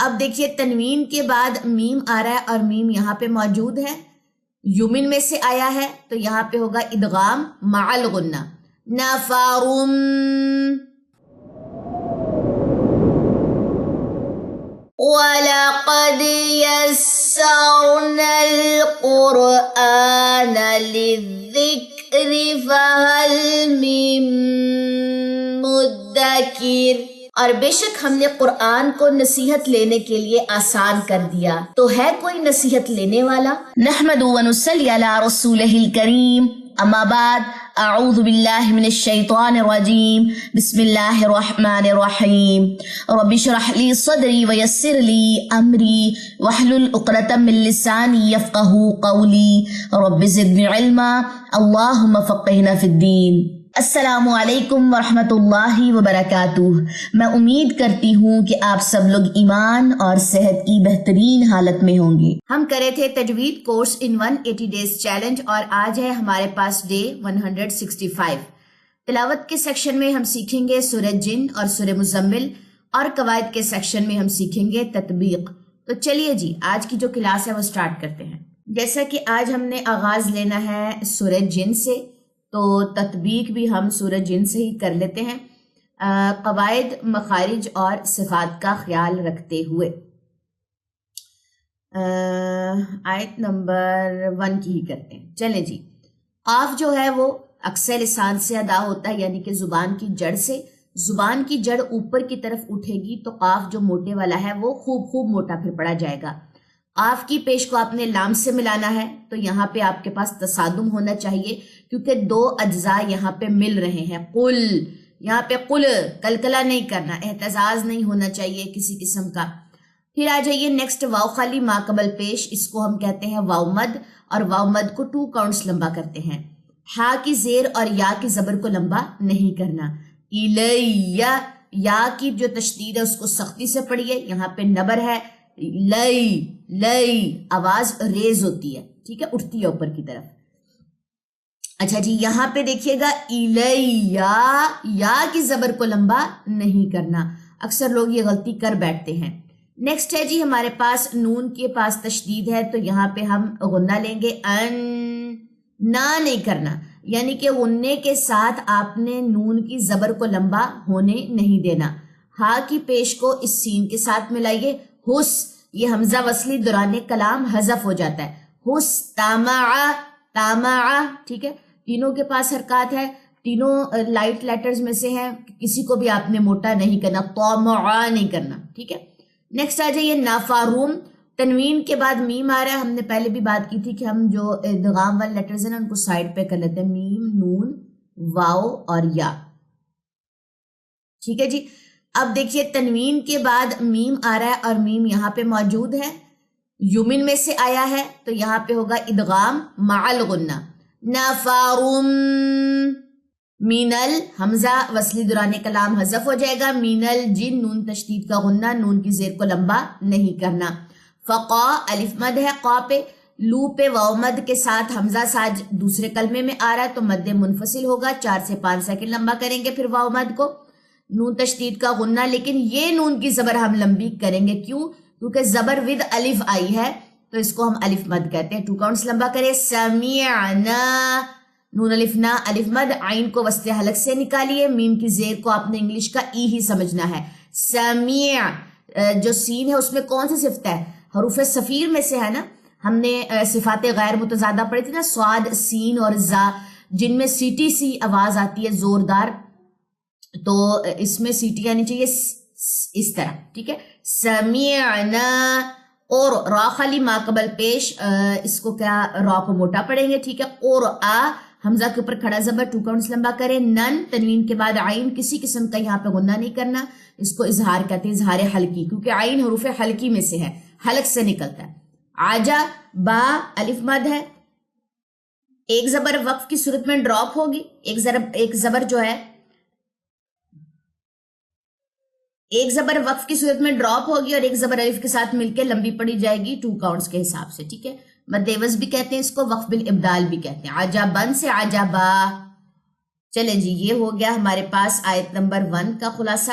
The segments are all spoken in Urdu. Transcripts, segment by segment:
اب دیکھیے تنوین کے بعد میم آ رہا ہے اور میم یہاں پہ موجود ہے، یمن میں سے آیا ہے تو یہاں پہ ہوگا ادغام مع الغنہ، نفرم. وَلَقَدْ يَسَّرْنَا الْقُرْآنَ لِلذِّكْرِ فَهَلْ مِن مُدَّكِرٍ. اور بے شک ہم نے قرآن کو نصیحت لینے کے لیے آسان کر دیا، تو ہے کوئی نصیحت لینے والا؟ نحمد و نصلی علی رسولہ الکریم، اما بعد، اعوذ باللہ من الشیطان الرجیم، بسم اللہ الرحمن الرحیم. رب اشرح لی صدری ویسر لی امری واحلل عقدۃ من لسانی یفقہوا قولی. رب زدنی علما، اللہم فقہنا فی الدین. السلام علیکم ورحمۃ اللہ وبرکاتہ. میں امید کرتی ہوں کہ آپ سب لوگ ایمان اور صحت کی بہترین حالت میں ہوں گے. ہم کرے تھے تجوید کورس ان 180 ڈیز چیلنج اور آج ہے ہمارے پاس ڈے 165. تلاوت کے سیکشن میں ہم سیکھیں گے سورہ جن اور سورہ مزمل، اور قواعد کے سیکشن میں ہم سیکھیں گے تطبیق. تو چلیے جی آج کی جو کلاس ہے وہ سٹارٹ کرتے ہیں. جیسا کہ آج ہم نے آغاز لینا ہے سورہ جن سے، تو تطبیق بھی ہم سورہ جن سے ہی کر لیتے ہیں، قواعد، مخارج اور صفات کا خیال رکھتے ہوئے. آیت نمبر 1 کی ہی کرتے ہیں. چلیں جی. قاف جو ہے وہ اکثر لسان سے ادا ہوتا ہے، یعنی کہ زبان کی جڑ سے. زبان کی جڑ اوپر کی طرف اٹھے گی تو قاف جو موٹے والا ہے وہ خوب موٹا پھر پڑا جائے گا. قاف کی پیش کو آپ نے لام سے ملانا ہے، تو یہاں پہ آپ کے پاس تصادم ہونا چاہیے کیونکہ دو اجزاء یہاں پہ مل رہے ہیں. قل، یہاں پہ قل، کلکلا نہیں کرنا، احتزاز نہیں ہونا چاہیے کسی قسم کا. پھر آ جائیے نیکسٹ واو خالی ما قبل پیش، اس کو ہم کہتے ہیں واو مد، اور واو مد کو 2 کاؤنٹس لمبا کرتے ہیں. ہا کی زیر اور یا کی زبر کو لمبا نہیں کرنا. الیہ، یا کی جو تشدید ہے اس کو سختی سے پڑھیے، یہاں پہ نبر ہے. لئی، لئی آواز ریز ہوتی ہے، ٹھیک ہے، اٹھتی ہے اوپر کی طرف. اچھا جی یہاں پہ دیکھیے گا الیہ، یا کی زبر کو لمبا نہیں کرنا. اکثر لوگ یہ غلطی کر بیٹھتے ہیں. نیکسٹ ہے جی ہمارے پاس نون کے پاس تشدید ہے، تو یہاں پہ ہم غنہ لیں گے. ان، نہ نہیں کرنا، یعنی کہ غنے کے ساتھ آپ نے نون کی زبر کو لمبا ہونے نہیں دینا. ہا کی پیش کو اس سین کے ساتھ ملائیے. حس، یہ حمزہ وصلی دوران کلام حذف ہو جاتا ہے. حس، تامع، تامع، ٹھیک ہے. تینوں کے پاس حرکات ہے، تینوں لائٹ لیٹرز میں سے ہیں، کسی کو بھی آپ نے موٹا نہیں کرنا، طامع نہیں کرنا، ٹھیک ہے. نیکسٹ آ جائیے نافاروم. تنوین کے بعد میم آ رہا ہے. ہم نے پہلے بھی بات کی تھی کہ ہم جو ادغام والے لیٹرز ہیں نا ان کو سائڈ پہ کر لیتے ہیں، میم، نون، واو اور یا، ٹھیک ہے جی. اب دیکھیے تنوین کے بعد میم آ رہا ہے اور میم یہاں پہ موجود ہے، یمن میں سے آیا ہے تو یہاں پہ ہوگا ادغام مع الغنہ، نفرم. مینل، حمزہ وصلی دوران کلام حذف ہو جائے گا. مینل جن، نون تشدید کا غنہ، نون کی زیر کو لمبا نہیں کرنا. فقا، الف مد ہے قا پہ. لو پہ واو مد کے ساتھ حمزہ ساج دوسرے کلمے میں آ رہا ہے تو مد منفصل ہوگا، 4 سے 5 سیکنڈ لمبا کریں گے پھر واو مد کو. نون تشدید کا غنہ، لیکن یہ نون کی زبر ہم لمبی کریں گے. کیوں؟ کیونکہ زبر ود الف آئی ہے تو اس کو ہم الف مد کہتے ہیں. 2 کاؤنٹس لمبا کرے. سمیعنا، نون الف نا الف مد، عین کو وسط حلق سے نکالیے. میم کی زیر کو آپ نے انگلش کا ای ہی سمجھنا ہے. سمیع، جو سین ہے اس میں کون سی صفت ہے؟ حروف صفیر میں سے ہے نا. ہم نے صفات غیر متضادہ پڑھی تھی نا، سواد، سین اور زا، جن میں سیٹی سی آواز آتی ہے زوردار، تو اس میں سیٹی آنی چاہیے اس طرح، ٹھیک ہے. سمیعنا. اور را خالی ما قبل پیش، اس کو کیا را کو موٹا پڑھیں گے، ٹھیک ہے. اور آ، حمزہ کے اوپر کھڑا زبر 2 کاؤنٹس لمبا کرے. نن، تنوین کے بعد عین، کسی قسم کا یہاں پہ غنہ نہیں کرنا، اس کو اظہار کہتے ہیں، اظہار حلقی، کیونکہ عین حروف حلقی میں سے ہے، حلق سے نکلتا ہے. آجا، با الف مد ہے. ایک زبر وقف کی صورت میں ڈراپ ہوگی، ایک زبر جو ہے ایک زبر وقف کی صورت میں ڈراپ ہوگی اور ایک زبر الف کے ساتھ مل کے لمبی پڑی جائے گی 2 کاؤنٹس کے حساب سے، ٹھیک ہے. مد عوض بھی کہتے ہیں اس کو، وقف بالابدال بھی کہتے ہیں. عجبن سے عجبا. چلیں جی یہ ہو گیا ہمارے پاس آیت نمبر 1 کا خلاصہ.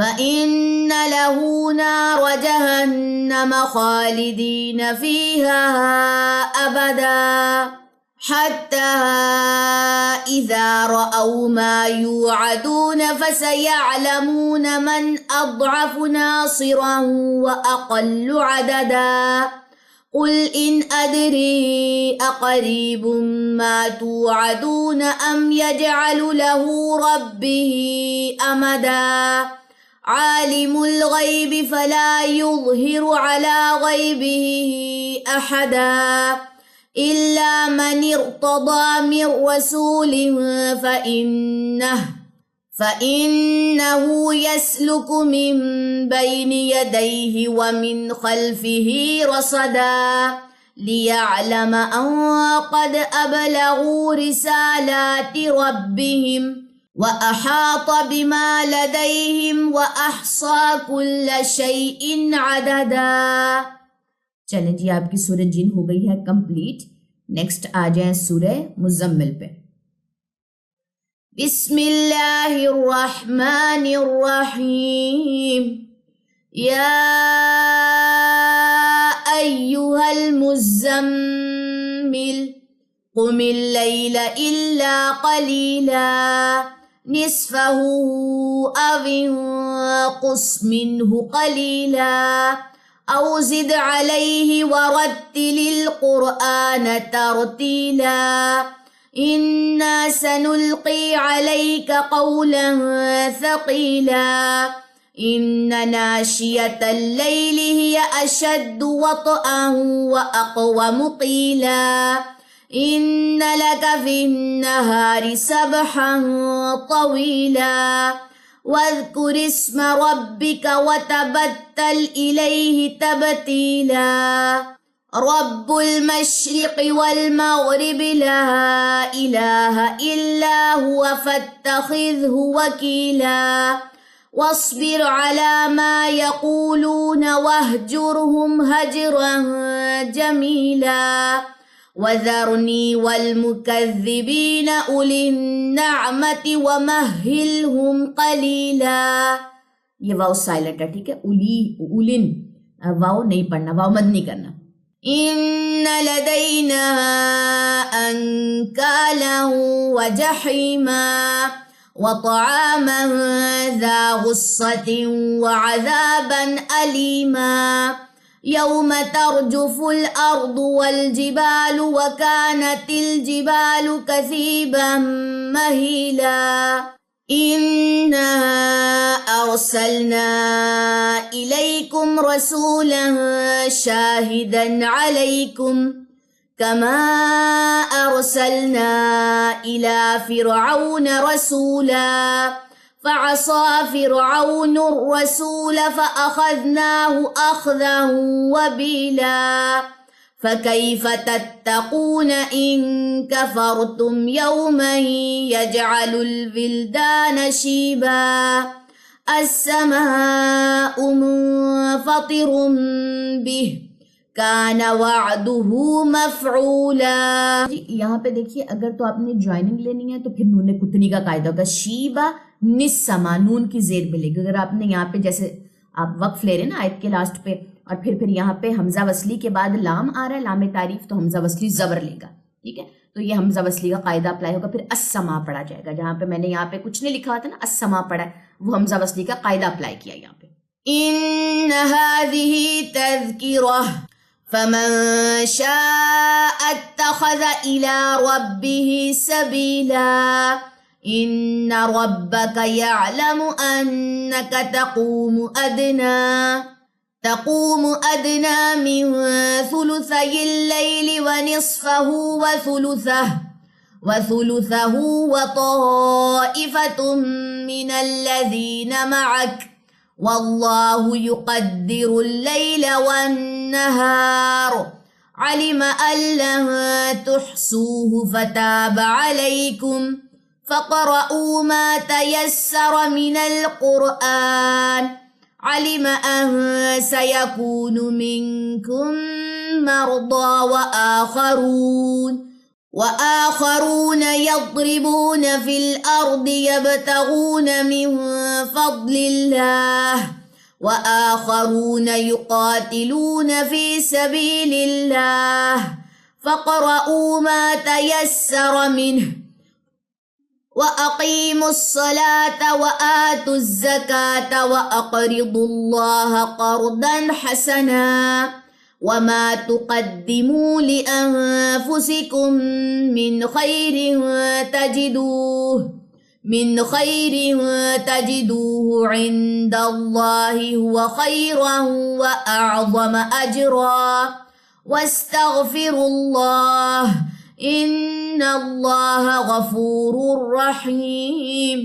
فإن له نار جهنم خالدين فيها أبدا حتى إذا رأوا ما يوعدون فسيعلمون من أضعف ناصرا وأقل عددا قل إن أدري أقريب ما توعدون أم يجعل له ربه أمدا عالم الغيب فلا يظهر على غيبه أحدا إلا من ارتضى من رسول فإنه يسلك من بين يديه ومن خلفه رصدا ليعلم أن قد أبلغوا رسالات ربهم وأحاط بما لديهم وأحصى كل شيء عددا. چلیں جی آپ کی سورہ جن ہو گئی ہے کمپلیٹ. نیکسٹ آ جائیں سورہ مزمل پہ. بسم اللہ الرحمن الرحیم. یا ایہا المزمل قم اللیل الا قلیلا نصفه او انقص منه قلیلا أو زد عليه ورتل القرآن ترتيلا إنا سنلقي عليك قولا ثقيلا إن ناشية الليل هي أشد وطئا وأقوم قيلا إن لك في النهار سبحا طويلا واذكر اسم ربك وتبتل إليه تبتيلا رب المشرق والمغرب لا إله إلا هو فاتخذه وكيلا واصبر على ما يقولون واهجرهم هجرا جميلا وذرني والمكذبين أولي النعمة ومهلهم قليلا. یہ واو سائلنٹ ہے, ٹھیک ہے. اولن واو نہیں پڑھنا, واو مد نہیں کرنا. ان لدينا انكالا وجحيما وطعاما ذا غصة وعذابا أليما يوم ترجف الأرض والجبال وكانت الجبال كثيبا مهيلا إنا أرسلنا إليكم رسولا شاهدا عليكم كما أرسلنا إلى فرعون رسولا فعصى فرعون الرسول فأخذناه أخذا وبيلا فكيف تتقون إن كفرتم يوما يجعل الولدان شيبا السماء منفطر به كان وعده مفعولا. یہاں پہ دیکھیے, اگر تو آپ نے جوائننگ لینی ہے تو پھر نون کتنی کا قاعدہ ہوگا. شیبا نسما نون کی زیر ملے گی. اگر آپ نے یہاں پہ جیسے آپ وقف لے رہے ہیں نا آیت کے لاسٹ پہ, اور پھر یہاں پہ حمزہ وصلی کے بعد لام آ رہا ہے, لام تعریف, تو حمزہ وصلی زبر لے گا, ٹھیک ہے. تو یہ حمزہ وصلی کا قاعدہ اپلائی ہوگا. پھر السما پڑھا جائے گا. جہاں پہ میں نے یہاں پہ کچھ نہیں لکھا تھا نا, السما پڑھا ہے, وہ حمزہ وصلی کا قاعدہ اپلائی کیا یہاں پہ. ان هذه تذکرہ فمن شاء اتخذ الى ربه سبیلا ان ربك يعلم انك تقوم ادنى من ثلثي الليل ونصفه وثلثه وطائفة من الذين معك والله يقدر الليل والنهار علم أن لن تحصوه فتاب عليكم فقرؤوا ما تيسر من القرآن علم أن سيكون منكم مرضى وآخرون وآخرون يضربون في الأرض يبتغون من فضل الله وآخرون يقاتلون في سبيل الله فاقرؤوا ما تيسر منه وأقيموا الصلاة وآتوا الزكاة وأقرضوا الله قرضا حسنا وما تقدموا لأنفسكم من خير تجدوه عند الله هو خيرا وأعظم أجرا واستغفروا الله ان اللہ غفور رحیم۔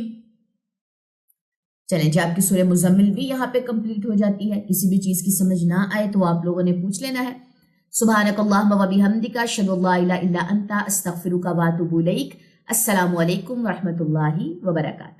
چلیں جی، آپ کی سورہ مزمل بھی یہاں پہ کمپلیٹ ہو جاتی ہے۔ کسی بھی چیز کی سمجھ نہ آئے تو آپ لوگوں نے پوچھ لینا ہے۔ سبحانک اللہم و بحمدک، اشہد ان لا الہ الا انت، استغفرک و اتوب الیک۔ السلام علیکم ورحمۃ اللہ وبرکاتہ۔